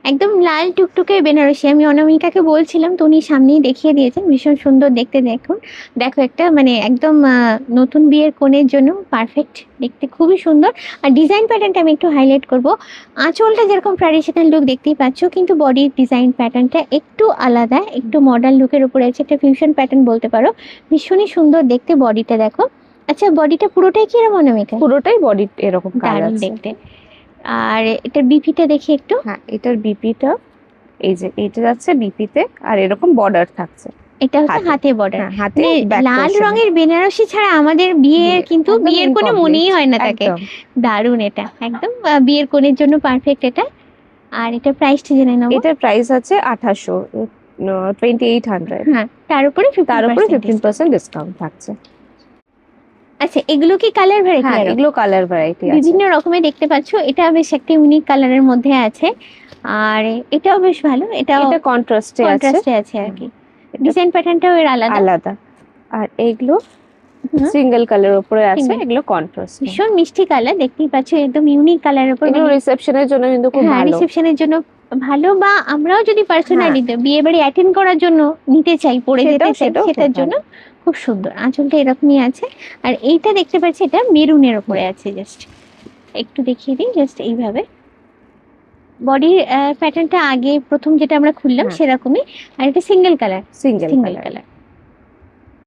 একদম লাল টুকটুকে বেনারসি। আমি অনামিকাকে বলছিলাম, তো উনি সামনেই দেখিয়ে দিয়েছেন, ভীষণ সুন্দর দেখতে। দেখুন, দেখো একটা মানে একদম নতুন বিয়ের কনের জন্য পারফেক্ট, দেখতে খুবই সুন্দর। আর ডিজাইন প্যাটার্নটা আমি একটু হাইলাইট করব। আঁচলটা যেরকম ট্র্যাডিশনাল লুক দেখতেই পাচ্ছ, কিন্তু বডির ডিজাইন প্যাটার্নটা একটু আলাদা, একটু মডার্ন লুকের উপরে আছে, একটা ফিউশন প্যাটার্ন বলতে পারো। ভীষণই সুন্দর দেখতে বডিটা, দেখো। আচ্ছা, বডিটা পুরোটাই কি এরকম অনামিকা? পুরোটাই বডি এরকম কাজ দারুণ আছে। দেখতে। আর এটার বিপিটা দেখি একটু। হ্যাঁ, এটার বিপিটা এই যে এটা যাচ্ছে বিপিতে, আর এরকম বর্ডার থাকছে। এটা হচ্ছে হাতে। হাতে বর্ডার। হ্যাঁ, হাতে মানে back লাল portion এ। রঙের বেনারসি ছাড়া আমাদের বিয়ের কিন্তু একদম বিয়ের কোনো incomplete, মনেই হয় না তাকে। একদম। দারুণ, এটা একদম বিয়ের কোণের জন্য পারফেক্ট এটা। আর এটা প্রাইসটা জেনে নেবো। এটার প্রাইস আছে 2800, 2800। হ্যাঁ, তার উপরে তার উপরে 15% 15% ডিসকাউন্ট থাকছে। আচ্ছা, এগুলো কি কালার ভ্যারাইটি? হ্যাঁ, এগুলো কালার ভ্যারাইটি আছে। বিভিন্ন রকমের দেখতে পাচ্ছ। এটা বেশ একটা ইউনিক কালারের মধ্যে আছে। আর এটাও বেশ ভালো, এটা কন্ট্রাস্টে আছে। কন্ট্রাস্টে আছে আর কি। ডিজাইন প্যাটার্নটাও এর আলাদা। আলাদা। আর এইগুলো হুম, সিঙ্গেল কালার উপরে আছে, Single। এগুলো কন্ট্রাস্ট। ভীষণ মিষ্টি কালার, দেখতেই পাচ্ছ, একদম ইউনিক কালারের উপর। এগুলো রিসেপশনের জন্য কিন্তু খুব হ্যাঁ, ভালো। রিসেপশনের জন্য ভালো, বা আমরাও যদি পার্সোনালি হ্যাঁ। বিয়ে বাড়ি অ্যাটেন্ড করার জন্য নিতে চাই, পরে যেতে চাই, সেটাও খুব সেটার জন্য খুব সুন্দর। আঁচলটা এরকমই আছে। আর এইটা দেখতে পাচ্ছি, এটা মেরুনের উপরে আছে। জাস্ট একটু দেখিয়ে দিই, জাস্ট এইভাবে বডির প্যাটার্নটা আগে প্রথম যেটা আমরা খুললাম হ্যাঁ। সেরকমই। আর এটা single colour, single single colour. Colour.